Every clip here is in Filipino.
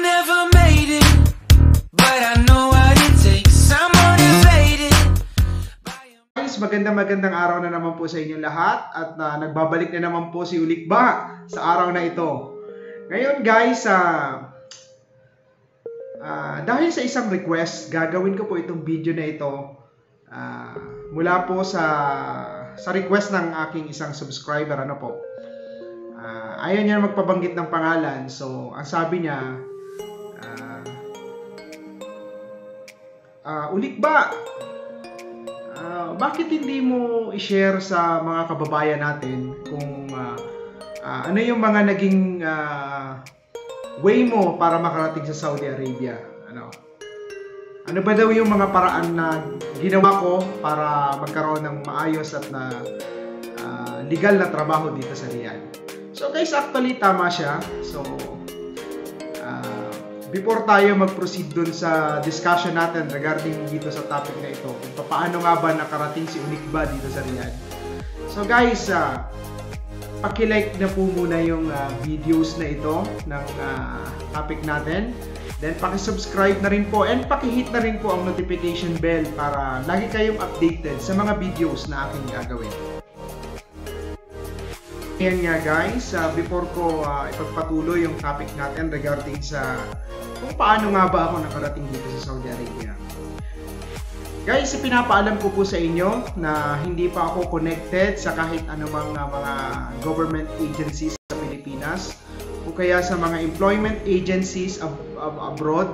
never made it, but I know what it takes. I'm motivated. Guys, magandang araw na naman po sa inyo lahat at nagbabalik na naman po si Ulikba sa araw na ito. Ngayon guys, dahil sa isang request, gagawin ko po itong video na ito mula po sa request ng aking isang subscriber. Ayaw niya magpabanggit ng pangalan, so ang sabi niya, Ulikba, bakit hindi mo i-share sa mga kababayan natin kung ano yung mga naging way mo para makarating sa Saudi Arabia? Ano ba daw yung mga paraan na ginawa ko para magkaroon ng maayos at legal na trabaho dito sa Riyadh? So guys, actually tama siya. So before tayo mag-proceed dun sa discussion natin regarding dito sa topic na ito, kung paano nga ba nakarating si Ulikba dito sa Riyadh. So guys, paki-like na po muna yung videos na ito ng topic natin. Then paki-subscribe na rin po and paki-hit na rin po ang notification bell para lagi kayong updated sa mga videos na aking gagawin. Ayan nga guys, before ko ipagpatuloy yung topic natin regarding sa kung paano nga ba ako nakarating dito sa Saudi Arabia. Guys, ipinapaalam ko po sa inyo na hindi pa ako connected sa kahit anumang mga government agencies sa Pilipinas o kaya sa mga employment agencies abroad.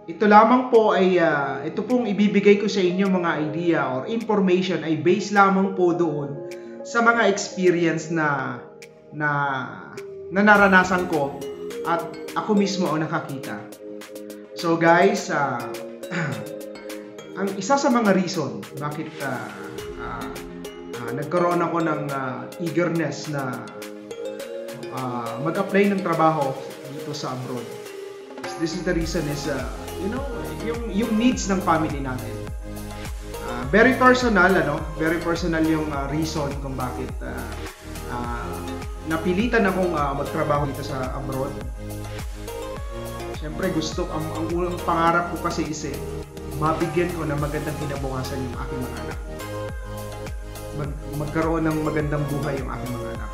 Ito lamang po ay ito pong ibibigay ko sa inyo mga idea or information ay based lamang po doon sa mga experience na naranasan ko at ako mismo ang nakakita. So guys, ang isa sa mga reason bakit nagkaroon ako ng eagerness na mag-apply ng trabaho dito sa abroad. This is the reason is yung needs ng family natin. Very personal, very personal yung reason kung bakit napilitan akong magtrabaho dito sa abroad. Siyempre ang unang pangarap ko kasi is mabigyan ko ng magandang kinabukasan yung aking mga anak. Magkaroon ng magandang buhay yung aking mga anak.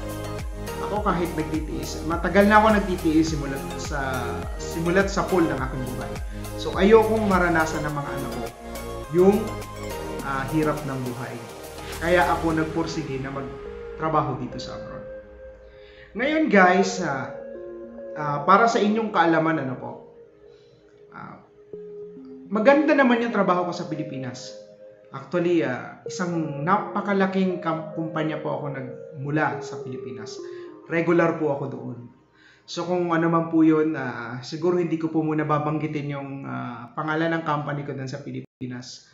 Ako kahit nagtitiis, matagal na ako nagtitiis simulat sa pool ng aking buhay. So ayokong maranasan ng mga anak ko yung hirap ng buhay. Kaya ako nagpursige na magtrabaho dito sa abroad. Ngayon guys, para sa inyong kaalaman, maganda naman yung trabaho ko sa Pilipinas. Actually, isang napakalaking kumpanya po ako nagmula sa Pilipinas. Regular po ako doon. So kung ano man po yun, siguro hindi ko po muna babanggitin yung pangalan ng company ko doon sa Pilipinas.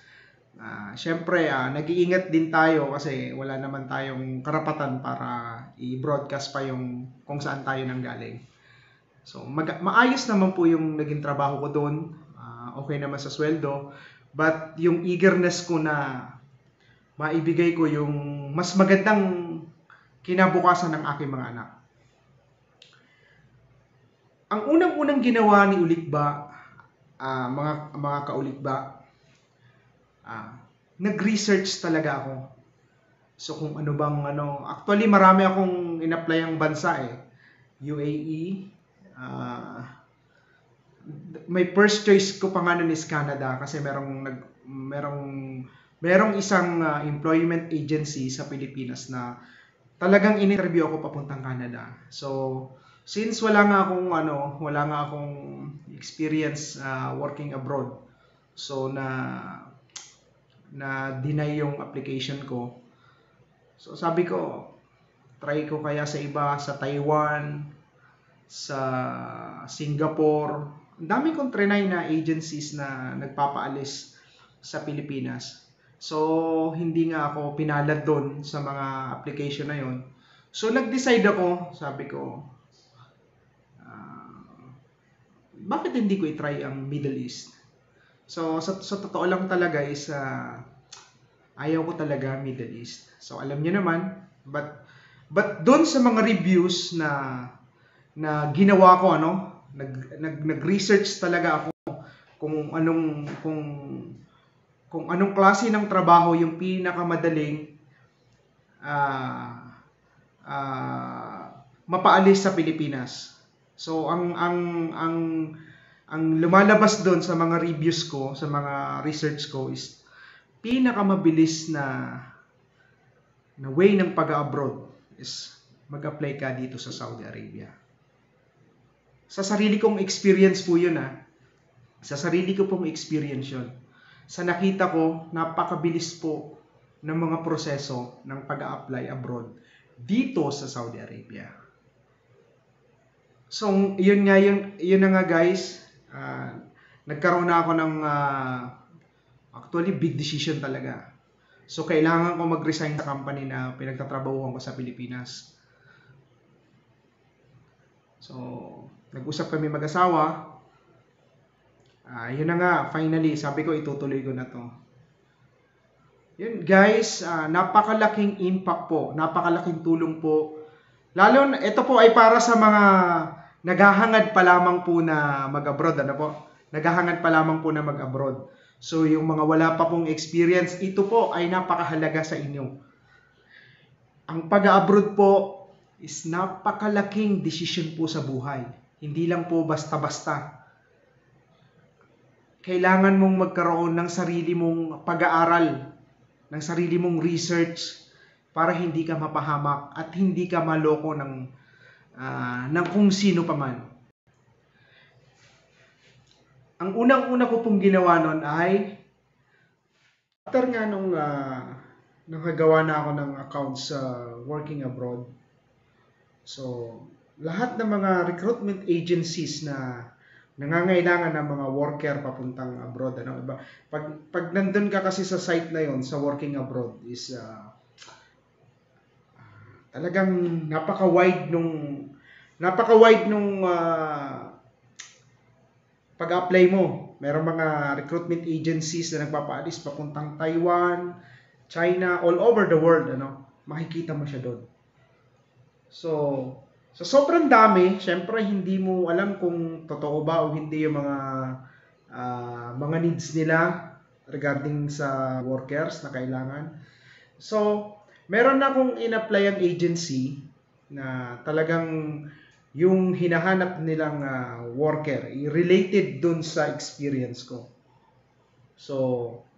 Siyempre, nag-iingat din tayo kasi wala naman tayong karapatan para i-broadcast pa yung kung saan tayo nanggaling. So maayos naman po yung naging trabaho ko doon. Okay naman sa sweldo. But yung eagerness ko na maibigay ko yung mas magandang kinabukasan ng aking mga anak. Ang unang-unang ginawa ni Ulikba, mga ka-Ulikba, nag-research talaga ako. So kung ano bang actually marami akong in-apply ang bansa UAE. My first choice ko pa nga nun is Canada kasi merong isang employment agency sa Pilipinas na talagang in-interview ako papuntang Canada. So since wala nga akong experience working abroad, so na deny yung application ko. So sabi ko, try ko kaya sa iba, sa Taiwan, sa Singapore. Ang dami kong trinay na agencies na nagpapaalis sa Pilipinas. So hindi nga ako pinalad doon sa mga application na yon. So nag-decide ako, sabi ko, bakit hindi ko i-try ang Middle East? So sa totoo lang talaga is ayaw ko talaga Middle East. So alam niyo naman, But doon sa mga reviews na ginawa ko, nag-research talaga ako kung anong klase ng trabaho yung pinakamadaling mapaalis sa Pilipinas. So ang lumalabas doon sa mga reviews ko, sa mga research ko is pinakamabilis na way ng pag-abroad is mag-apply ka dito sa Saudi Arabia. Sa sarili kong experience po yun Sa sarili ko pong experience yun. Sa nakita ko, napakabilis po ng mga proseso ng pag-a-apply abroad dito sa Saudi Arabia. So, yun na nga guys. Nagkaroon na ako ng actually big decision talaga. So, kailangan ko mag-resign sa company na pinagtatrabahuhan ko sa Pilipinas. So, nag-usap kami mag-asawa. Yun na nga, finally, sabi ko itutuloy ko na to. Yun guys, napakalaking impact po, napakalaking tulong po. Lalo, ito po ay para sa mga naghahangad pa lamang po na mag-abroad. Naghahangad pa lamang po na mag-abroad. So, yung mga wala pa pong experience, ito po ay napakahalaga sa inyo. Ang pag-abroad po is napakalaking decision po sa buhay. Hindi lang po basta-basta. Kailangan mong magkaroon ng sarili mong pag-aaral, ng sarili mong research para hindi ka mapahamak at hindi ka maloko ng kung sino pa man. Ang unang-una ko pong ginawa nun ay after nga nung nakagawa na ako ng account sa working abroad. So, lahat ng mga recruitment agencies na nangangailangan ng mga worker papuntang abroad. Pag nandun ka kasi sa site na yon sa working abroad is talagang napaka-wide nung pag-apply mo. Merong mga recruitment agencies na nagpapaalis papuntang Taiwan, China, all over the world. Makikita mo siya doon. So sobrang dami, syempre hindi mo alam kung totoo ba o hindi yung mga needs nila regarding sa workers na kailangan. So, meron na akong in-apply ang agency na talagang yung hinahanap nilang worker related dun sa experience ko. So,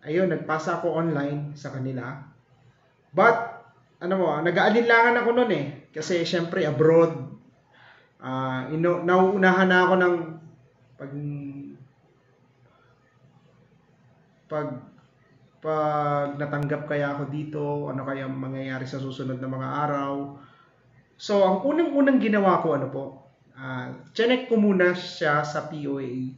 ayun, nagpasa ako online sa kanila. But, nag-aalinlangan ako nun kasi syempre abroad, nauunahan na ako ng pag natanggap kaya ako dito, ano kaya mangyayari sa susunod na mga araw. So, ang unang-unang ginawa ko, chinek ko muna siya sa POAA.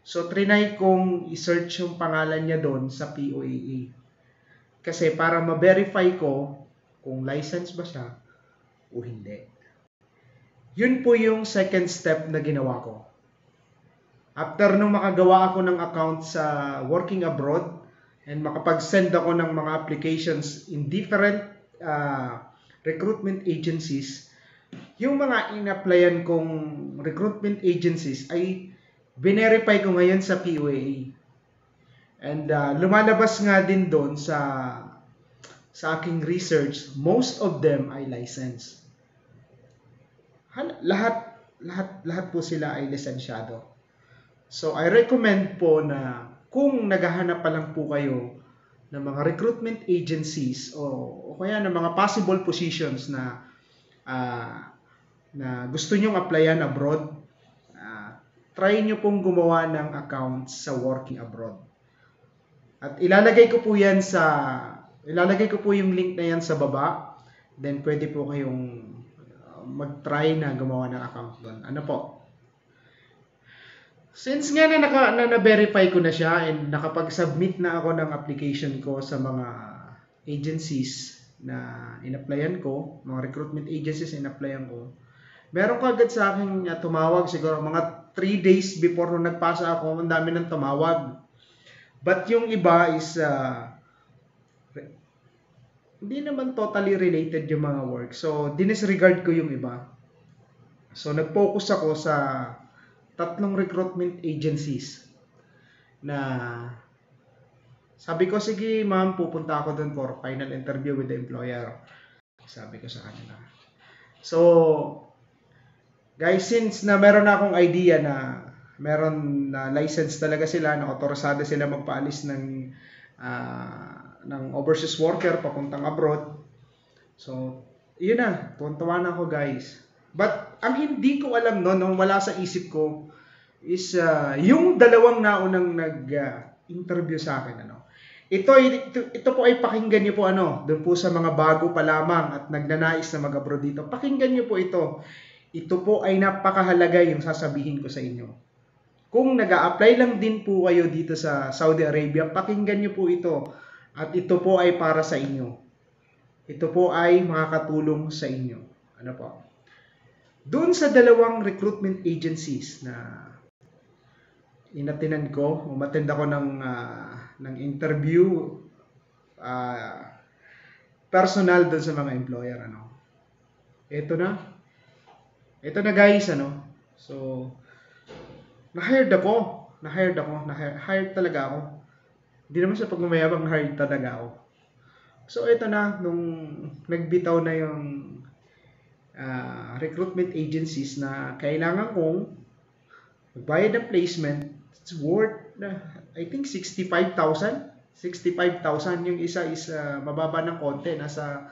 So, trinay kong i-search yung pangalan niya doon sa POAA. Kasi para ma-verify ko kung license ba siya o hindi. Yun po yung second step na ginawa ko. After nung makagawa ako ng account sa working abroad and makapag-send ako ng mga applications in different recruitment agencies, yung mga in-applyan kong recruitment agencies ay verify ko ngayon sa POAA. And lumalabas nga din doon sa aking research, most of them ay licensed. Lahat po sila ay lisensyado. So I recommend po na kung naghahanap pa lang po kayo ng mga recruitment agencies o kaya ng mga possible positions na gusto nyong applyan abroad, try nyo pong gumawa ng account sa working abroad. At ilalagay ko po yung link na yan sa baba. Then pwede po kayong mag-try na gumawa ng account doon. Since nga na-verify ko na siya and nakapag-submit na ako ng application ko sa mga agencies na in-applyan ko, mga recruitment agencies na in-applyan ko, meron kagad sa akin tumawag siguro mga 3 days before nung nagpasa ako, ang dami nang tumawag. But yung iba is hindi naman totally related yung mga work. So, dinisregard ko yung iba. So, nag-focus ako sa 3 recruitment agencies na sabi ko, sige ma'am, pupunta ako dun for final interview with the employer. Sabi ko sa kanila. So, guys, since na meron na akong idea na meron na license talaga sila, na otorisado sila magpaalis ng overseas worker papuntang abroad. So, yun na, tuwan-tuwa na ako guys. But, ang hindi ko alam noon, wala sa isip ko, is yung dalawang naunang nag-interview sa akin, ito po ay pakinggan niyo po doon po sa mga bago pa lamang at nagnanais na mag-abroad dito. Pakinggan niyo po ito. Ito po ay napakahalaga yung sasabihin ko sa inyo. Kung nag-a-apply lang din po kayo dito sa Saudi Arabia, pakinggan niyo po ito. At ito po ay para sa inyo. Ito po ay makakatulong sa inyo. Ano po? Doon sa dalawang recruitment agencies na inatinan ko, umattend ako ng interview personal doon sa mga employer. Ito na guys. So, na-hired talaga ako. Hindi naman sa pagmamayabang, na-hired talaga ako. So, ito na, nung nagbitaw na yung recruitment agencies na kailangan kong magbayad ng placement, it's worth, I think, 65,000. 65,000. Yung isa is mababa ng konti, nasa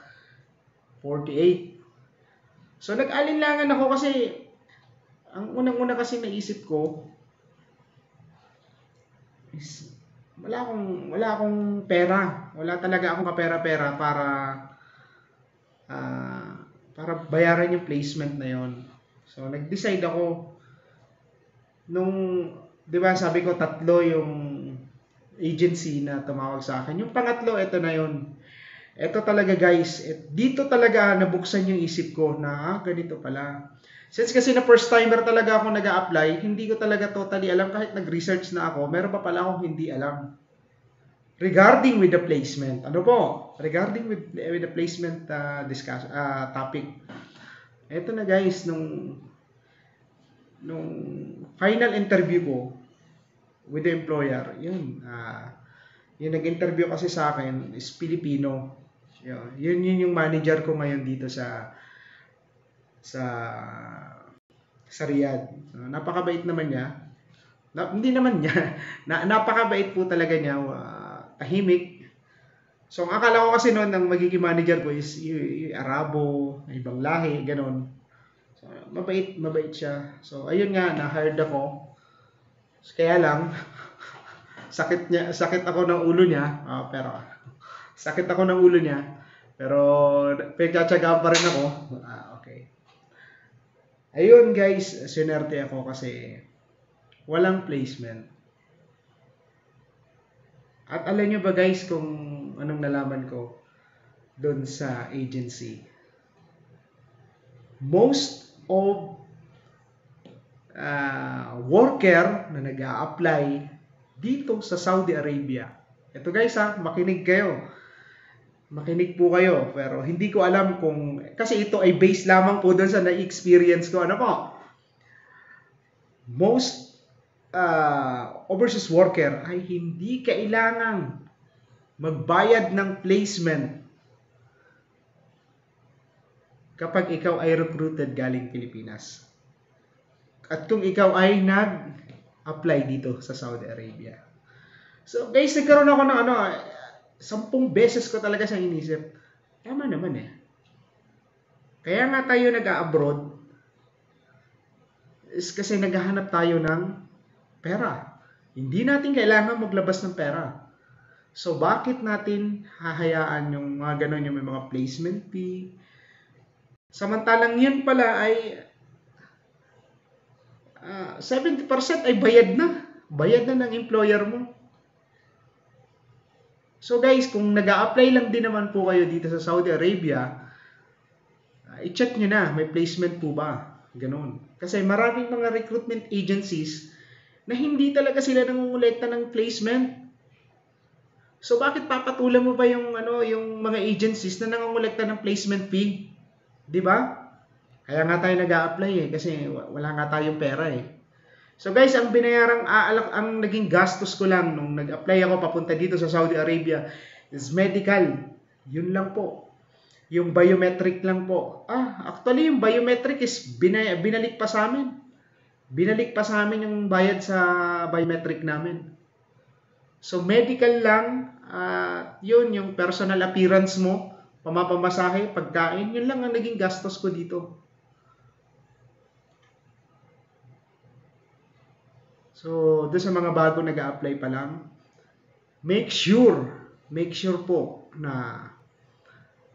48. So, nag-alinlangan ako kasi, ang unang-una kasi naisip ko is, wala akong pera. Wala talaga akong kapera-pera para bayaran yung placement na yon. So, nag-decide ako di ba sabi ko 3 yung agency na tumawag sa akin. Yung pangatlo, ito na yon. Ito talaga guys, dito talaga nabuksan yung isip ko na ganito pala. Since kasi na first timer talaga ako nag-a-apply, hindi ko talaga totally alam, kahit nag-research na ako, meron pa pala akong hindi alam. Regarding with the placement. Ano po? Regarding with the placement topic. Ito na guys, nung final interview ko with the employer, yun nag-interview kasi sa akin is Filipino. Yun yung manager ko ngayon dito sa Riyadh. Napakabait naman niya. Hindi naman niya. Napakabait po talaga niya. Tahimik. So, ang akala ko kasi noon ang magiging manager ko is yung Arabo, ibang lahi, ganon. So, mabait siya. So, ayun nga, na-hired ako. Kaya lang, sakit ako ng ulo niya. Sakit ako ng ulo niya. Pero, pinagtsatsagaan pa rin ako. Okay. Ayun guys, sinerte ako kasi walang placement. At alam nyo ba guys kung anong nalaman ko doon sa agency? Most of worker na nag-a-apply dito sa Saudi Arabia. Ito guys makinig kayo. Makinig po kayo. Pero hindi ko alam kung, kasi ito ay based lamang po doon sa na-experience ko. Most overseas worker ay hindi kailangang magbayad ng placement kapag ikaw ay recruited galing Pilipinas. At kung ikaw ay nag-apply dito sa Saudi Arabia. So guys, nagkaroon ako ng 10 beses ko talaga siyang inisip. Tama naman Kaya nga tayo nag-a-abroad is kasi naghahanap tayo ng pera. Hindi natin kailangan maglabas ng pera. So, bakit natin hahayaan yung mga ganon, yung may mga placement fee? Samantalang yun pala ay 70% ay bayad na. Bayad na ng employer mo. So guys, kung nag-a-apply lang din naman po kayo dito sa Saudi Arabia, i-check nyo na, may placement po ba? Ganon. Kasi maraming mga recruitment agencies na hindi talaga sila nangungulekta ng placement. So bakit papatulan mo pa yung yung mga agencies na nangongolekta ng placement fee? 'Di ba? Kaya nga tayo nag-a-apply kasi wala nga tayong pera So guys, ang binayarang ang naging gastos ko lang nung nag-apply ako papunta dito sa Saudi Arabia is medical. Yun lang po. Yung biometric lang po. Actually yung biometric is binalik pa sa amin. Binalik pa sa amin yung bayad sa biometric namin. So medical lang, yun yung personal appearance mo, pamapamasahe, pagkain, yun lang ang naging gastos ko dito. So, doon sa mga bago nag-a-apply pa lang, make sure po na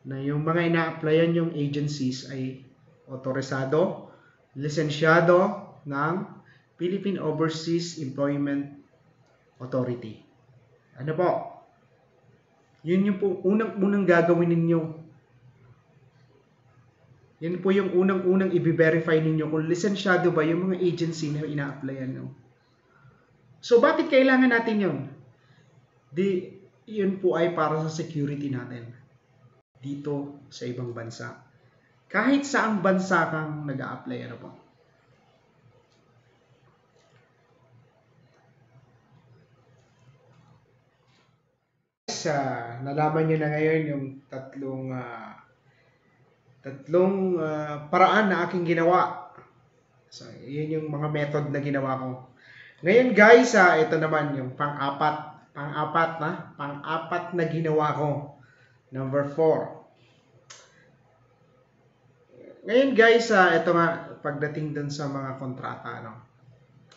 yung mga ina-applyan yung agencies ay otorisado, lisensyado ng Philippine Overseas Employment Authority. Ano po? Yun yung po unang-unang gagawin ninyo. Yan po yung unang-unang i-verify ninyo kung lisensyado ba yung mga agency na ina-applyan nyo. So, bakit kailangan natin yun? Yun po ay para sa security natin dito sa ibang bansa. Kahit saang bansa kang nag-a-apply, ano po? Nalaman nyo na ngayon yung tatlong paraan na aking ginawa. So, yun yung mga method na ginawa ko. Ngayon guys, ito naman yung pang-apat na ginawa ko. Number 4. Ngayon guys, ito nga pagdating dun sa mga kontrata,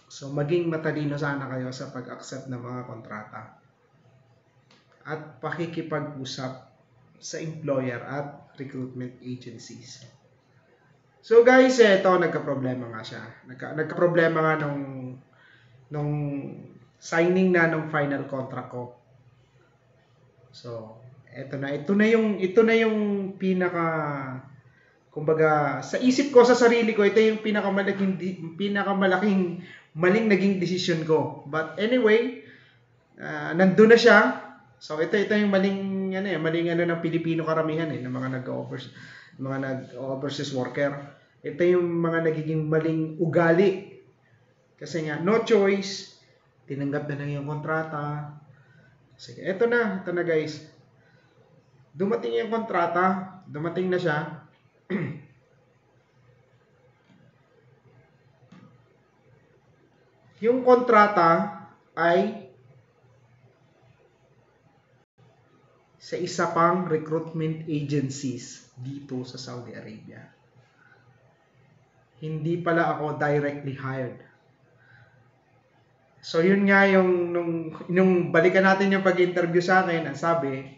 So maging matalino sana kayo sa pag-accept ng mga kontrata. At pakikipag-usap sa employer at recruitment agencies. So guys, ito nagka-problema nga siya. Nagka-problema nga nung signing na ng final contract ko. So, ito na yung pinaka, kumbaga, sa isip ko, sa sarili ko, ito yung pinakamalaking maling naging decision ko. But anyway, nandun na siya. So, ito yung maling ng Pilipino karamihan ng mga nag-overseas worker. Ito yung mga nagiging maling ugali. Kasi nga, no choice, tinanggap na lang yung kontrata. Sige, ito na guys. Dumating yung kontrata, dumating na siya. Yung kontrata ay sa isa pang recruitment agencies dito sa Saudi Arabia. Hindi pala ako directly hired. So yun nga yung nung balikan natin yung pag-interview sa akin, ang sabi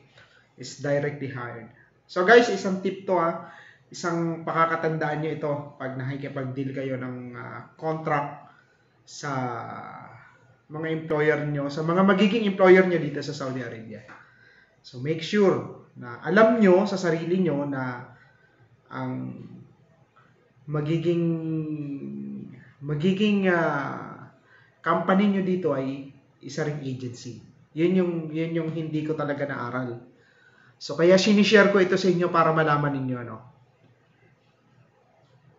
is directly hired. So guys, isang tip to isang pakakatandaan nyo ito pag nakikipag-deal kayo ng contract sa mga employer nyo, sa mga magiging employer nyo dito sa Saudi Arabia. So make sure na alam nyo sa sarili nyo na ang magiging company nyo dito ay isa ring agency. Yun yung hindi ko talaga naaral. So kaya sinishare ko ito sa inyo para malaman ninyo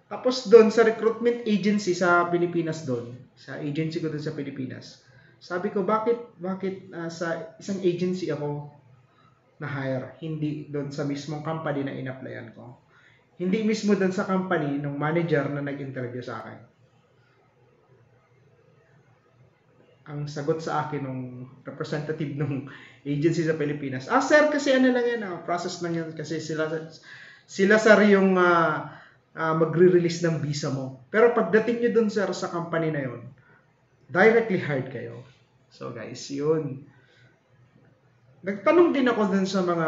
Tapos doon sa recruitment agency sa Pilipinas sa agency ko doon sa Pilipinas. Sabi ko bakit sa isang agency ako na hire, hindi doon sa mismong company na in-applyan ko. Hindi mismo doon sa company ng manager na nag-interview sa akin. Ang sagot sa akin ng representative ng agency sa Pilipinas, sir, kasi ano lang yan, process lang yan, kasi sila sir yung magre-release ng visa mo. Pero pagdating nyo dun sir sa company na yun, directly hired kayo. So guys, yun. Nagtanong din ako dun sa mga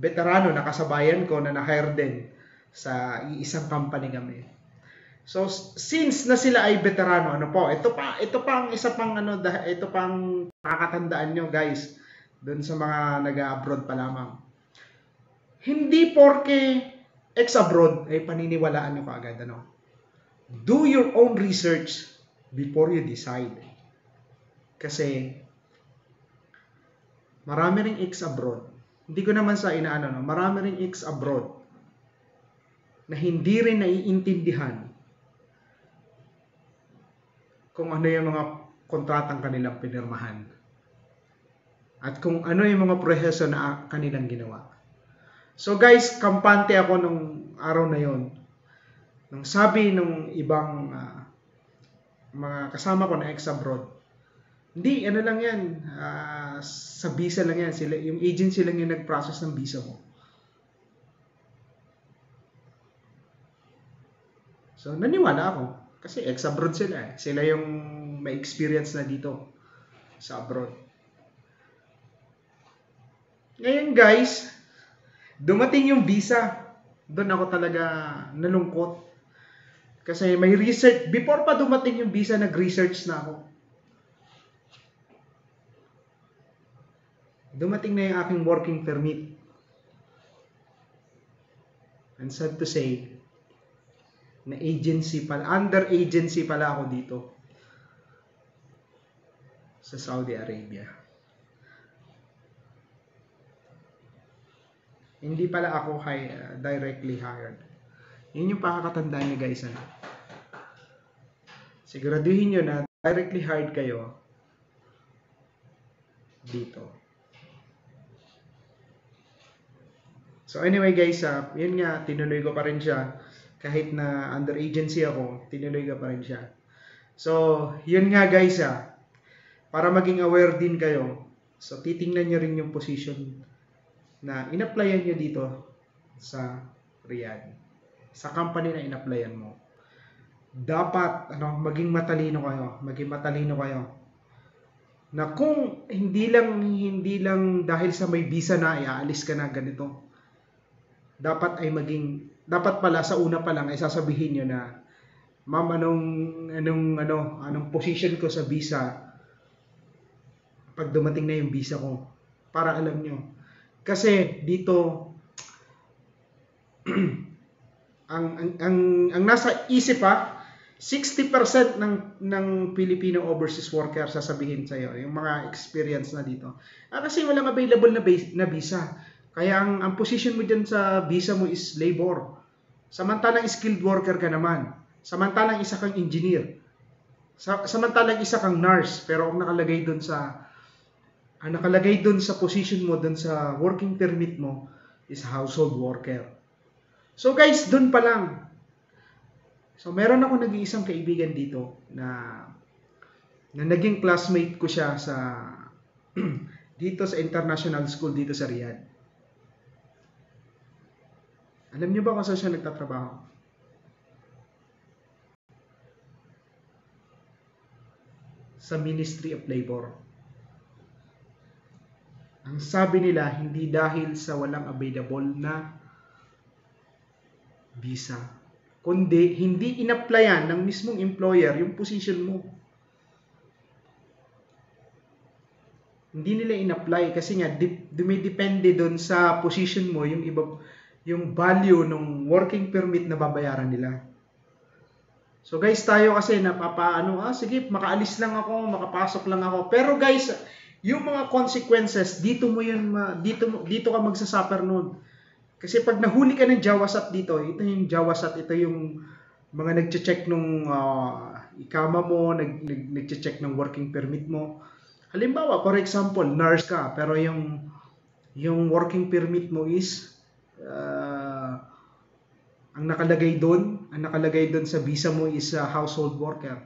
veterano na kasabayan ko na na-hire din sa isang company kami. So since na sila ay veterano, ito pa ang isa pang ito pang nakakatandaan nyo guys, doon sa mga nag-abroad pa lamang. Hindi porke ex-abroad ay paniniwalaan nyo kaagad Do your own research before you decide. Kasi marami ring ex-abroad. Hindi ko naman sa inaano, no? Marami ring ex-abroad na hindi rin naiintindihan kung ano yung mga kontratang kanilang pinirmahan at kung ano yung mga proseso na kanilang ginawa. So guys, kampante ako nung araw na yon. Nung sabi nung ibang mga kasama ko na ex-abroad, hindi, ano lang yan, sa visa lang yan. Sila, yung agency lang yung nag-process ng visa mo. So, naniwala ako. Kasi ex-abroad sila eh. Sila yung may experience na dito sa abroad. Ngayon guys, dumating yung visa. Doon ako talaga nalungkot. Kasi may research. Before pa dumating yung visa, nag-research na ako. Dumating na yung aking working permit. And sad to say, na agency pala, under agency pala ako dito sa Saudi Arabia. Hindi pala ako directly hired. Yun yung pakakatandaan niyo guys. Siguraduhin nyo na directly hired kayo dito. So anyway guys, yun nga, tinuloy ko pa rin siya. Kahit na under agency ako, tinuloy ko pa rin siya. So, yun nga guys, para maging aware din kayo, so titingnan nyo rin yung position na in-applyan nyo dito sa Riyadh. Sa company na in-applyan mo. Dapat, maging matalino kayo. Na kung hindi lang dahil sa may visa na, iaalis ka na ganito. Dapat pala sa una pa lang ay sasabihin nyo na, ma'am, anong position ko sa visa pag dumating na yung visa ko, para alam nyo. Kasi dito ang nasa isip 60% ng Filipino overseas worker sasabihin sa iyo yung mga experience na dito. Kasi walang available na visa. Kaya ang position mo diyan sa visa mo is labor. Samantalang skilled worker ka naman. Samantalang isa kang engineer. Samantalang isa kang nurse, pero ang nakalagay doon sa position mo, doon sa working permit mo is household worker. So guys, doon pa lang. So meron ako nag-iisang kaibigan dito na naging classmate ko siya sa dito sa international school dito sa Riyadh. Alam niyo ba kung saan siya nagtatrabaho? Sa Ministry of Labor. Ang sabi nila, hindi dahil sa walang available na visa, kundi hindi in-applyan ng mismong employer yung position mo. Hindi nila in-apply kasi nga dumidepende doon sa position mo yung value ng working permit na babayaran nila. So guys, tayo kasi sige, makaalis lang ako, makapasok lang ako. Pero guys, yung mga consequences, dito ka magsasuffer noon. Kasi pag nahuli ka ng Jawasat dito, ito yung Jawasat, ito yung mga nagche-check nung ikama mo, nagche-check ng working permit mo. Halimbawa, for example, nurse ka, pero yung working permit mo is ang nakalagay doon sa visa mo is household worker.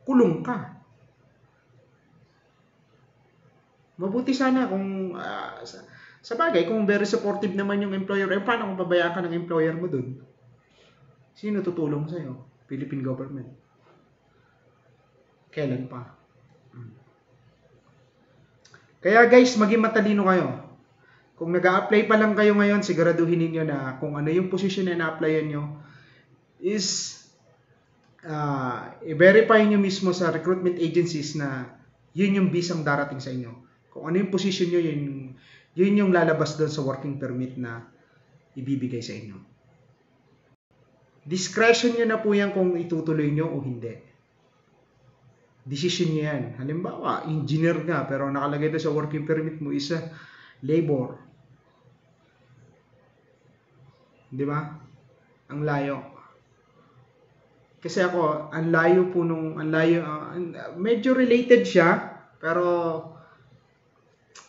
Kulong ka. Mabuti sana kung sa bagay, kung very supportive naman yung employer, paano kung pabayaan ka ng employer mo doon? Sino tutulong sa'yo? Philippine government. Kailan pa? Kaya guys, maging matalino kayo. Kung nag-a-apply pa lang kayo ngayon, siguraduhin niyo na kung ano yung position na na-applyan nyo is i-verify nyo mismo sa recruitment agencies na yun yung visang darating sa inyo. Kung ano yung position nyo, yun yung lalabas doon sa working permit na ibibigay sa inyo. Discretion nyo na po yan kung itutuloy nyo o hindi. decision niya yan. Halimbawa, engineer ka, pero nakalagay doon sa working permit mo isa, labor. Di ba? Ang layo. Kasi ako, ang layo po medyo related siya, pero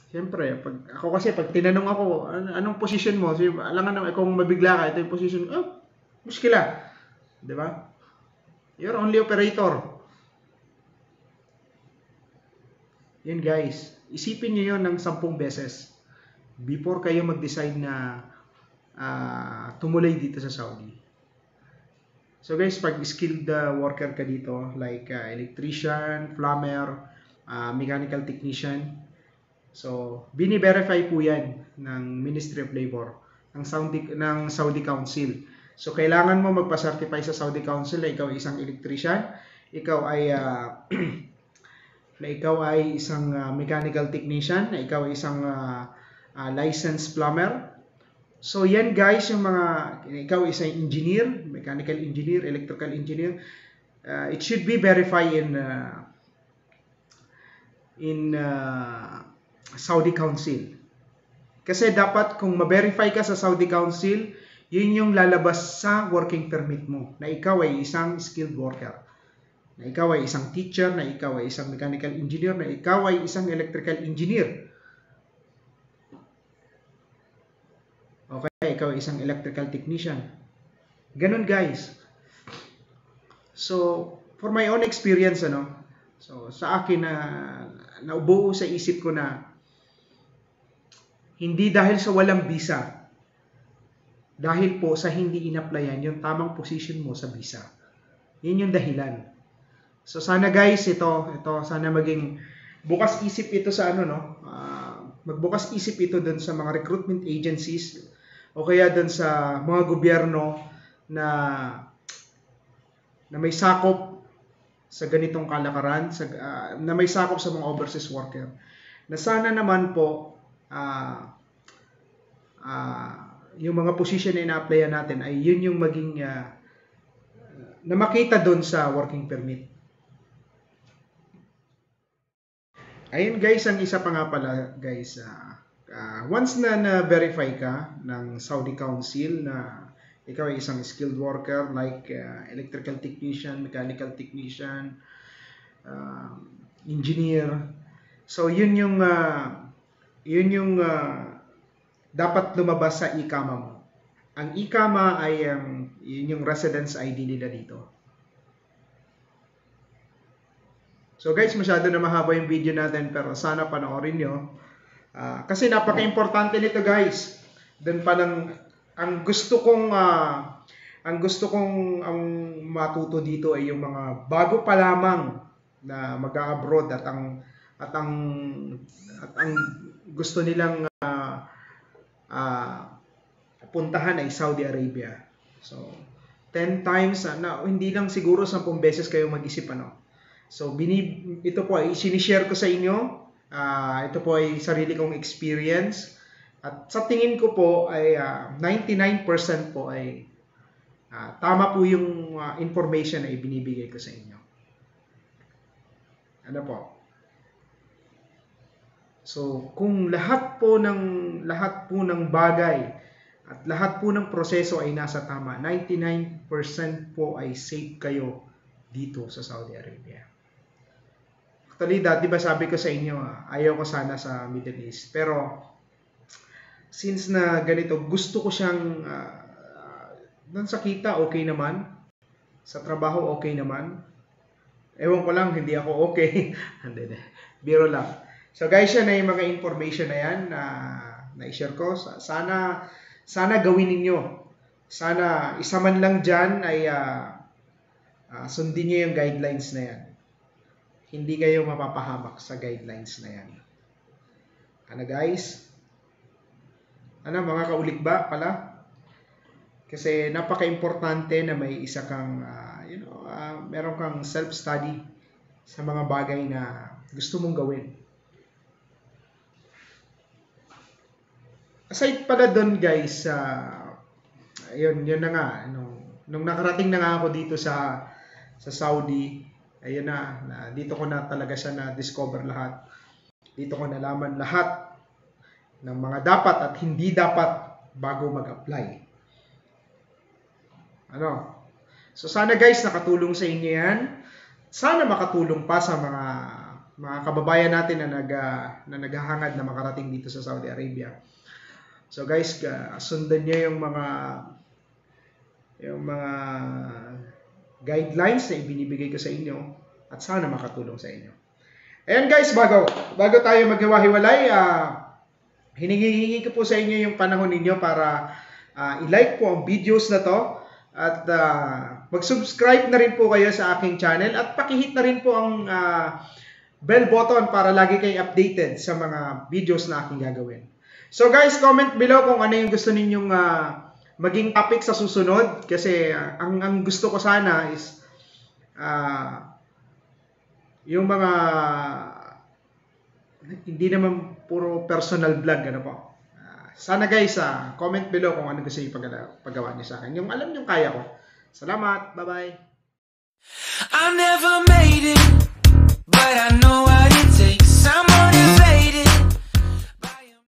siyempre, pag tinanong ako, anong position mo? Alam nga naman, kung mabigla ka, ito yung position, muskila. Di ba? You're only operator. Yun guys, isipin nyo yun ng 10 beses before kayo mag-decide na tumuloy dito sa Saudi. So guys, pag skilled worker ka dito, like electrician, plumber, mechanical technician, so bini-verify po yan ng Ministry of Labor, ng Saudi Council. So kailangan mo magpa-certify sa Saudi Council na ikaw ay isang electrician, ikaw ay isang mechanical technician, na ikaw ay isang licensed plumber. So yan guys, yung ikaw ay isang engineer, mechanical engineer, electrical engineer, it should be verified in Saudi Council. Kasi dapat kung ma-verify ka sa Saudi Council, yun yung lalabas sa working permit mo, na ikaw ay isang skilled worker, na ikaw ay isang teacher, na ikaw ay isang mechanical engineer, na ikaw ay isang electrical engineer. Okay, ikaw ay isang electrical technician. Ganun guys. So, for my own experience, so sa akin naubuo sa isip ko na hindi dahil sa walang visa, dahil po sa hindi in-applyan yung tamang position mo sa visa. Yun yung dahilan. So sana guys, ito sana maging bukas isip ito sa magbukas isip ito dun sa mga recruitment agencies o kaya dun sa mga gobyerno na may sakop sa ganitong kalakaran, na may sakop sa mga overseas worker. Na sana naman po yung mga position na ina-applyan natin ay yun yung maging na makita doon sa working permit. Ayun guys, ang isa pa nga pala guys, once na na-verify ka ng Saudi Council na ikaw ay isang skilled worker like electrical technician, mechanical technician, engineer, so yun yung dapat lumabas sa IKAMA mo. Ang IKAMA ay yun yung residence ID nila dito. So guys, masyado na mahaba yung video natin, pero sana panoorin nyo. Kasi napaka-importante nito guys. Doon pa ang gusto kong matuto dito ay yung mga bago pa lamang na mag-abroad at ang gusto nilang puntahan ay Saudi Arabia. So 10 times hindi lang siguro 10 beses kayo mag-isip So ito po ay sinishare ko sa inyo. Ito po ay sarili kong experience. At sa tingin ko po ay 99% po ay tama po yung information na ibinibigay ko sa inyo. Ano po? So kung lahat po ng bagay at lahat po ng proseso ay nasa tama, 99% po ay safe kayo dito sa Saudi Arabia. Actually, dati ba sabi ko sa inyo, ayaw ko sana sa Middle East. Pero, since na ganito, gusto ko siyang, doon sa kita, okay naman. Sa trabaho, okay naman. Ewan ko lang, hindi ako okay. Biro lang. So guys, yan na yung mga information na yan na i-share ko. Sana gawin ninyo. Sana isa man lang dyan ay sundin nyo yung guidelines na yan. Hindi kayo mapapahamak sa guidelines na yan. Guys? Mga kaulik ba pala? Kasi napaka-importante na may isa kang, meron kang self-study sa mga bagay na gusto mong gawin. Aside pala doon guys, yun na nga, nung nakarating na nga ako dito sa Saudi, ayun na dito ko na talaga siya na-discover lahat. Dito ko nalaman lahat ng mga dapat at hindi dapat bago mag-apply. Ano? So sana guys, nakatulong sa inyo yan. Sana makatulong pa sa mga kababayan natin na naghahangad na makarating dito sa Saudi Arabia. So guys, sundan niyo yung mga guidelines na ibinibigay ko sa inyo at sana makatulong sa inyo. Ayan guys, bago tayo maghiwa-hiwalay, hiningi ko po sa inyo yung panahon ninyo para i-like po ang videos na to at mag-subscribe na rin po kayo sa aking channel at pakihit na rin po ang bell button para lagi kayo updated sa mga videos na aking gagawin. So guys, comment below kung ano yung gusto ninyong maging topic sa susunod kasi ang gusto ko sana is yung mga hindi naman puro personal vlog, ano po. Sana guys, comment below kung ano gusto niyo paggawa niyo sa akin. Yung alam niyo kaya ko. Salamat. Bye-bye. I never made it.